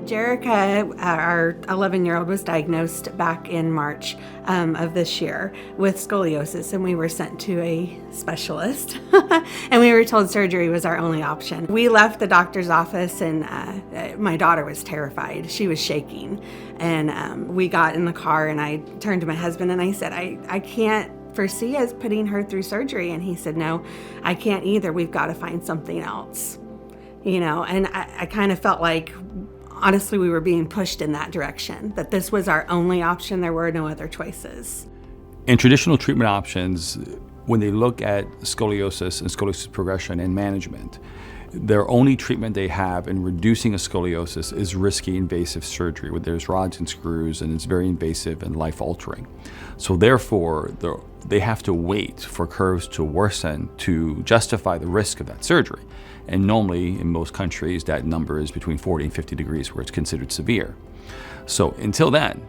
Jerica, our 11-year-old, was diagnosed back in March of this year with scoliosis, and we were sent to a specialist, and we were told surgery was our only option. We left the doctor's office, and my daughter was terrified. She was shaking, and we got in the car, and I turned to my husband, and I said, I can't foresee us putting her through surgery. And he said, no, I can't either. We've got to find something else. And I kind of felt like, honestly, we were being pushed in that direction, that this was our only option. There were no other choices. In traditional treatment options, when they look at scoliosis and scoliosis progression and management, their only treatment they have in reducing a scoliosis is risky invasive surgery, where there's rods and screws, and it's very invasive and life-altering. So therefore, they have to wait for curves to worsen to justify the risk of that surgery. And normally, in most countries, that number is between 40 and 50 degrees, where it's considered severe. So until then,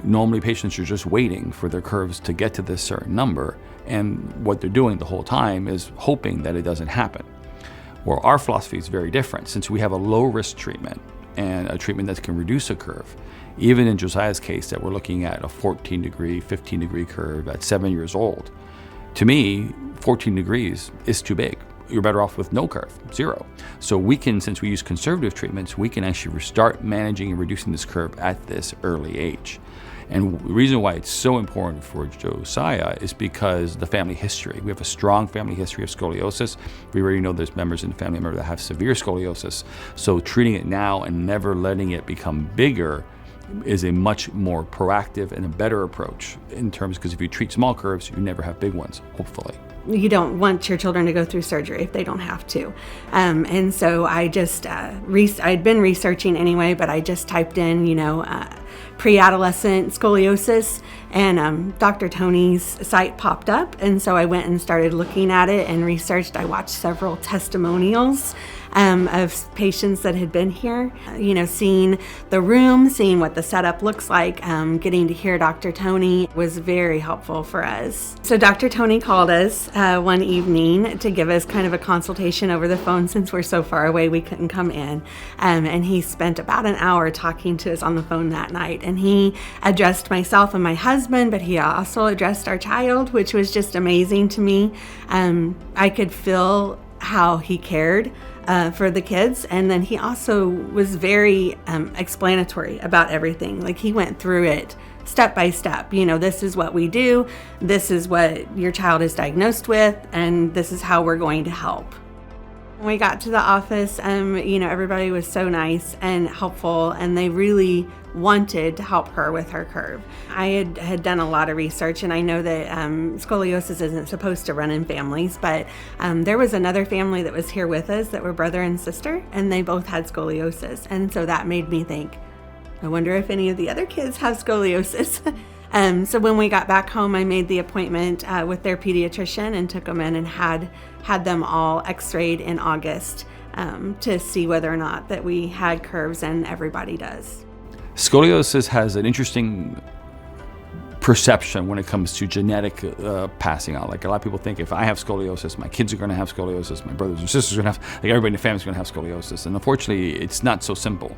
normally patients are just waiting for their curves to get to this certain number, and what they're doing the whole time is hoping that it doesn't happen. Well, our philosophy is very different. Since we have a low-risk treatment and a treatment that can reduce a curve, even in Josiah's case that we're looking at a 14-degree, 15-degree curve at 7 years old, to me, 14 degrees is too big. You're better off with no curve, 0. So we can, since we use conservative treatments, we can actually start managing and reducing this curve at this early age. And the reason why it's so important for Josiah is because the family history. We have a strong family history of scoliosis. We already know there's members in the family that have severe scoliosis. So treating it now and never letting it become bigger is a much more proactive and a better approach in terms, because if you treat small curves, you never have big ones, hopefully. You don't want your children to go through surgery if they don't have to. And so I just, I'd been researching anyway, but I just typed in, pre-adolescent scoliosis, and Dr. Tony's site popped up. And so I went and started looking at it and researched. I watched several testimonials of patients that had been here, seeing the room, seeing what the setup looks like, getting to hear Dr. Tony was very helpful for us. So Dr. Tony called us one evening to give us kind of a consultation over the phone. Since we're so far away, we couldn't come in. And he spent about an hour talking to us on the phone that night. And he addressed myself and my husband, but he also addressed our child, which was just amazing to me. I could feel how he cared for the kids. And then he also was very explanatory about everything. Like, he went through it step by step. This is what we do. This is what your child is diagnosed with. And this is how we're going to help. When we got to the office, everybody was so nice and helpful, and they really wanted to help her with her curve. I had done a lot of research, and I know that scoliosis isn't supposed to run in families, but there was another family that was here with us that were brother and sister, and they both had scoliosis. And so that made me think, I wonder if any of the other kids have scoliosis. So when we got back home, I made the appointment with their pediatrician and took them in and had them all x-rayed in August to see whether or not that we had curves, and everybody does. Scoliosis has an interesting perception when it comes to genetic passing out. Like, a lot of people think, if I have scoliosis, my kids are going to have scoliosis, my brothers and sisters are going to have, like, everybody in the family is going to have scoliosis. And unfortunately, it's not so simple.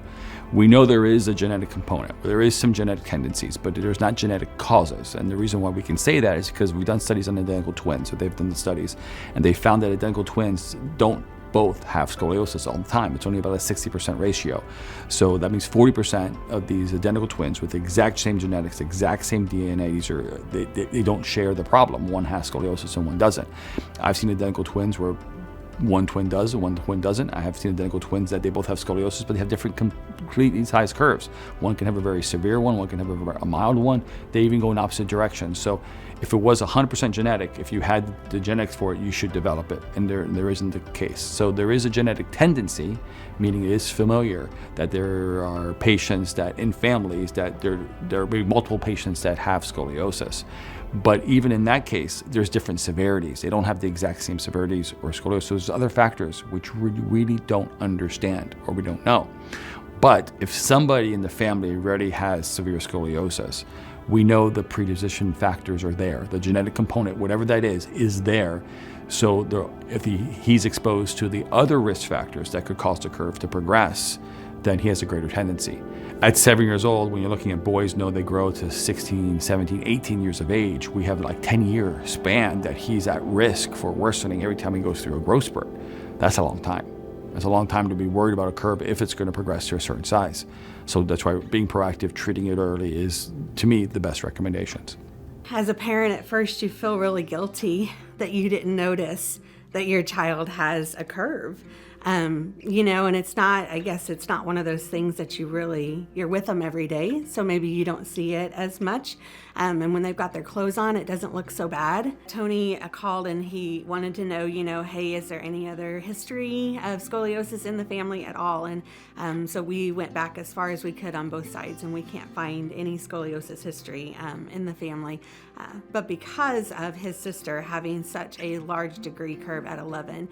We know there is a genetic component. There is some genetic tendencies, but there's not genetic causes. And the reason why we can say that is because we've done studies on identical twins. So they've done the studies, and they found that identical twins don't both have scoliosis all the time. It's only about a 60% ratio. So that means 40% of these identical twins with the exact same genetics, exact same DNA, they don't share the problem. One has scoliosis and one doesn't. I've seen identical twins where one twin does and one twin doesn't. I have seen identical twins that they both have scoliosis, but they have different completely sized curves. One can have a very severe one can have a mild one. They even go in opposite directions. So if it was 100% genetic, if you had the genetics for it, you should develop it, and there isn't the case. So there is a genetic tendency, meaning it is familiar, that there are patients that in families that there will be multiple patients that have scoliosis. But even in that case, there's different severities. They don't have the exact same severities or scoliosis. There's other factors which we really don't understand or we don't know. But if somebody in the family already has severe scoliosis, we know the predisposition factors are there. The genetic component, whatever that is there. So if he's exposed to the other risk factors that could cause the curve to progress, then he has a greater tendency. At 7 years old, when you're looking at boys, know they grow to 16, 17, 18 years of age. We have like 10-year span that he's at risk for worsening every time he goes through a growth spurt. That's a long time. That's a long time to be worried about a curve if it's going to progress to a certain size. So that's why being proactive, treating it early is, to me, the best recommendations. As a parent, at first you feel really guilty that you didn't notice that your child has a curve. And it's not, I guess it's not one of those things that you're with them every day, so maybe you don't see it as much. And when they've got their clothes on, it doesn't look so bad. Tony called and he wanted to know, hey, is there any other history of scoliosis in the family at all? And so we went back as far as we could on both sides, and we can't find any scoliosis history in the family. But because of his sister having such a large degree curve at 11,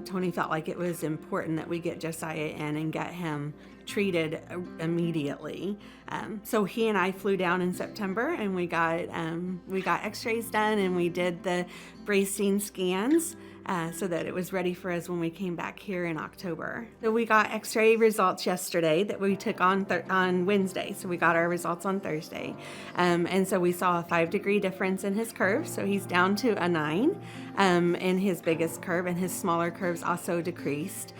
Tony felt like it was important that we get Josiah in and get him treated immediately. So he and I flew down in September, and we got x-rays done, and we did the bracing scans so that it was ready for us when we came back here in October. So we got x-ray results yesterday that we took on Wednesday. So we got our results on Thursday. And so we saw a 5-degree difference in his curve. So he's down to a 9 in his biggest curve, and his smaller curves also decreased.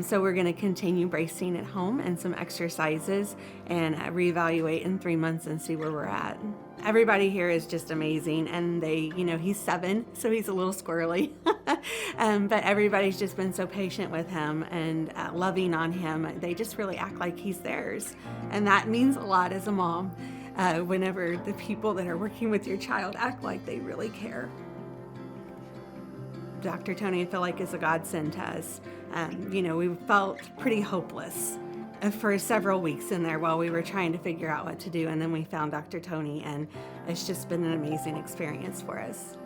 So we're going to continue bracing at home and some exercises and reevaluate in 3 months and see where we're at. Everybody here is just amazing, and he's 7, so he's a little squirrely. But everybody's just been so patient with him and loving on him. They just really act like he's theirs. And that means a lot as a mom, whenever the people that are working with your child act like they really care. Dr. Tony, I feel like, is a godsend to us. We felt pretty hopeless for several weeks in there while we were trying to figure out what to do, and then we found Dr. Tony, and it's just been an amazing experience for us.